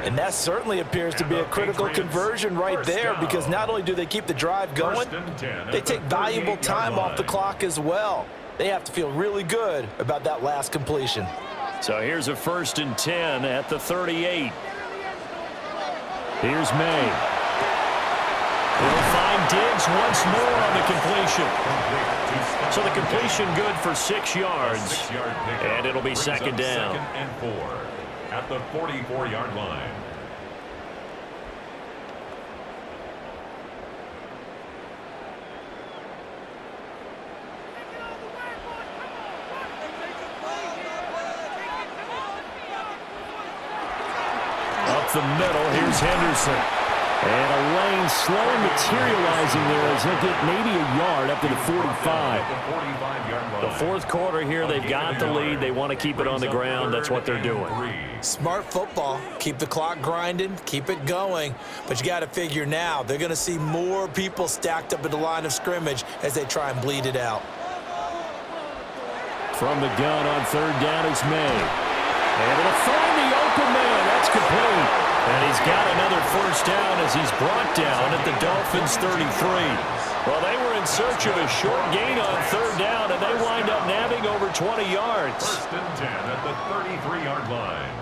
And that certainly appears to be a critical conversion right there because not only do they keep the drive going, they take valuable time off the clock as well. They have to feel really good about that last completion. So here's a 1st and 10 at the 38. Here's May. He'll find Diggs once more on the completion. So the completion good for 6 yards. And it'll be 2nd down. 2nd and 4 at the 44-yard line. Up the middle, here's Henderson. And a lane slow materializing there as he'll get maybe a yard up to the 45. The 4th quarter here, they've got the lead. They want to keep it on the ground. That's what they're doing. Smart football. Keep the clock grinding. Keep it going. But you got to figure now, they're going to see more people stacked up at the line of scrimmage as they try and bleed it out. From the gun on 3rd down is May. Able to find the open man. That's complete. And he's got another first down as he's brought down at the Dolphins' 33. Well, they were in search of a short gain on 3rd down, and they wind up nabbing over 20 yards. 1st and 10 at the 33-yard line.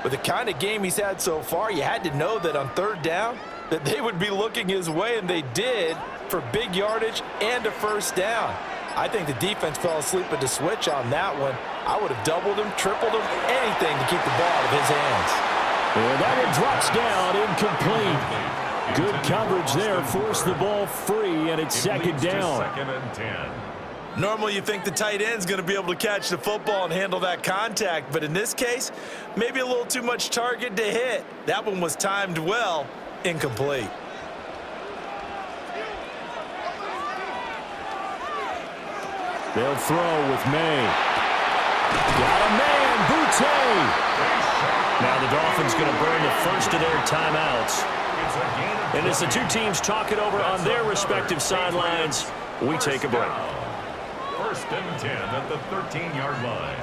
With the kind of game he's had so far, you had to know that on 3rd down that they would be looking his way, and they did, for big yardage and a first down. I think the defense fell asleep at the switch on that one. I would have doubled him, tripled him, anything to keep the ball out of his hands. And that one drops down, incomplete. Good coverage there, forced the ball free, and it's 2nd down. 2nd and 10. Normally you think the tight end's going to be able to catch the football and handle that contact, but in this case, maybe a little too much target to hit. That one was timed well, incomplete. They'll throw with May. Got a man Now the Dolphins going to burn the first of their timeouts. And as the two teams talk it over on their respective sidelines, we take a break. First and 10 at the 13-yard line.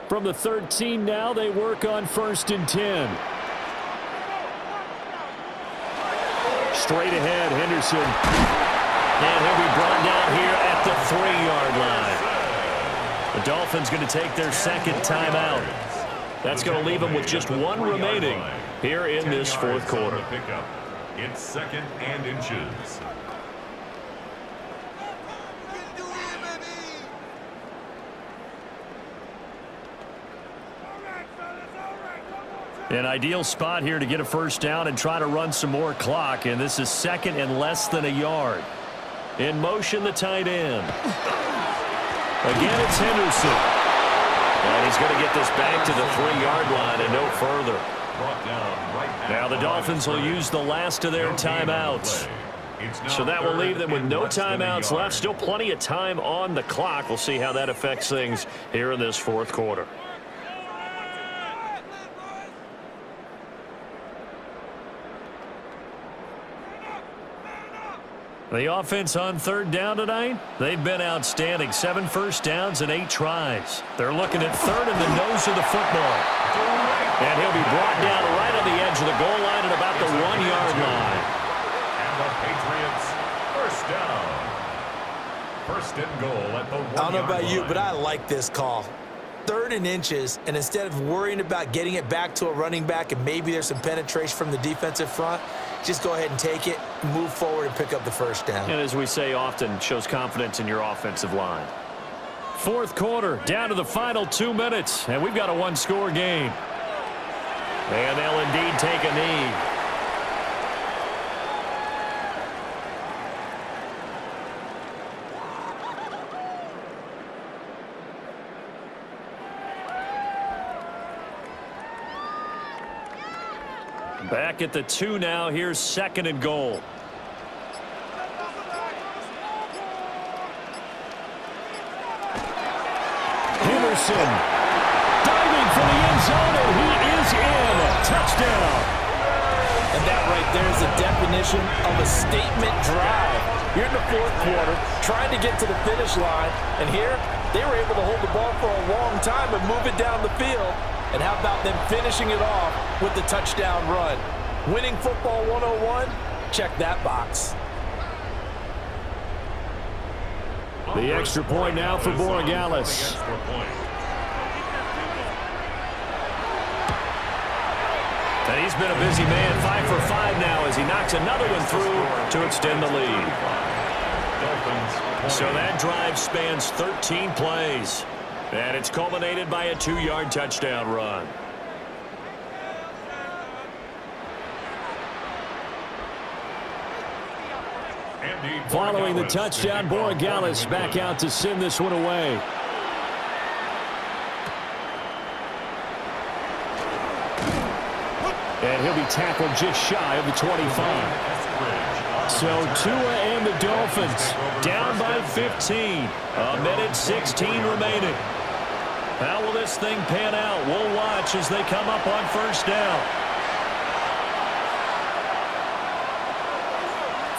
From the 13 now, they work on first and 10. Straight ahead, Henderson. And he'll be brought down here at the 3-yard line. The Dolphins going to take their second timeout. That's going to leave them with just one remaining here in this fourth quarter. It's second and inches. An ideal spot here to get a first down and try to run some more clock, and this is second and less than a yard. In motion, the tight end. Again, it's Henderson. And he's going to get this back to the 3-yard line and no further. Now the Dolphins will use the last of their timeouts. So that will leave them with no timeouts left. Still plenty of time on the clock. We'll see how that affects things here in this fourth quarter. The offense on third down tonight, they've been outstanding. 7 first downs and 8 tries. They're looking at third in the nose of the football. And he'll be brought down right on the edge of the goal line at about the 1-yard line. And the Patriots, first down. First and goal at the 1-yard line. I don't know about you, but I like this call. Third and inches, and instead of worrying about getting it back to a running back and maybe there's some penetration from the defensive front, just go ahead and take it, move forward, and pick up the first down. And as we say often, shows confidence in your offensive line. Fourth quarter, down to the final 2 minutes, and we've got a one-score game. And they'll indeed take a knee. Back at the 2 now. Here's second and goal. Henderson diving for the end zone, and he is in. Touchdown. And that right there is the definition of a statement drive. You're in the fourth quarter, trying to get to the finish line, and here they were able to hold the ball for a long time and move it down the field. And how about them finishing it off with the touchdown run? Winning football 101? Check that box. The extra point now for Borregales. And he's been a busy man, 5 for 5 now as he knocks another one through to extend the lead. So that drive spans 13 plays. And it's culminated by a 2-yard touchdown run. Following the touchdown, Borregales back out to send this one away. And he'll be tackled just shy of the 25. So Tua and the Dolphins down by 15. A minute 16 remaining. How will this thing pan out? We'll watch as they come up on first down.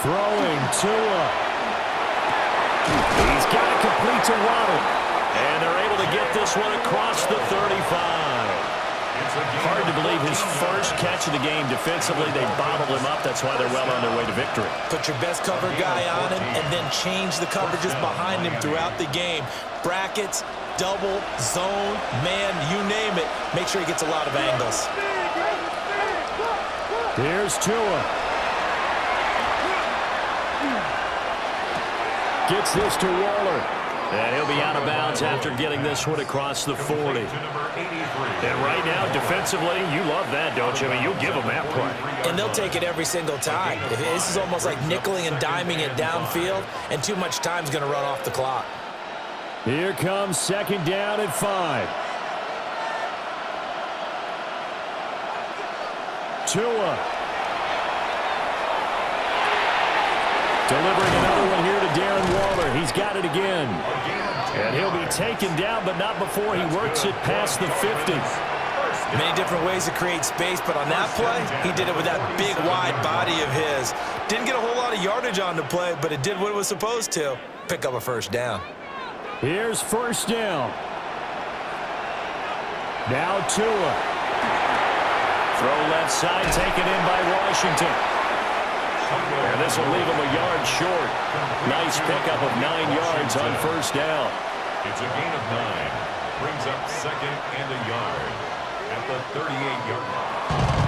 Throwing Tua. He's got it complete to Waddle. And they're able to get this one across the 35. Hard to believe his first catch of the game. Defensively, they bottled him up. That's why they're well on their way to victory. Put your best cover guy on him and then change the coverages behind him throughout the game. Brackets, double, zone, man, you name it. Make sure he gets a lot of angles. Here's Tua. Gets this to Waller. And he'll be out of bounds after getting this one across the 40. And right now, defensively, you love that, don't you? I mean, you'll give them that play. And they'll take it every single time. This is almost like nickeling and diming it downfield, and too much time's going to run off the clock. Here comes second down and 5. Tua. Delivering another one here to Darren Waller. He's got it again. And he'll be taken down, but not before he works it past the 50. Many different ways to create space, but on that play, he did it with that big, wide body of his. Didn't get a whole lot of yardage on the play, but it did what it was supposed to. Pick up a first down. Here's first down. Now Tua. Throw left side, taken in by Washington. And this will leave him a yard short. Nice pickup of 9 yards on first down. It's a gain of 9. Brings up second and a yard at the 38-yard line.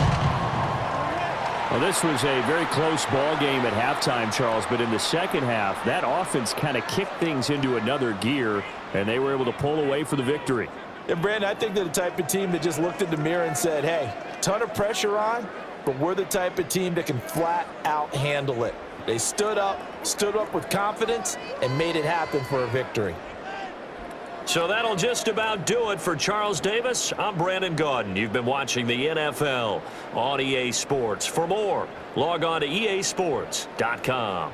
Well, this was a very close ball game at halftime, Charles, but in the second half, that offense kind of kicked things into another gear, and they were able to pull away for the victory. And, Brandon, I think they're the type of team that just looked in the mirror and said, hey, ton of pressure on, but we're the type of team that can flat out handle it. They stood up with confidence, and made it happen for a victory. So that'll just about do it for Charles Davis. I'm Brandon Gaudin. You've been watching the NFL on EA Sports. For more, log on to easports.com.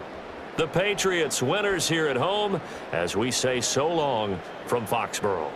The Patriots winners here at home as we say so long from Foxborough.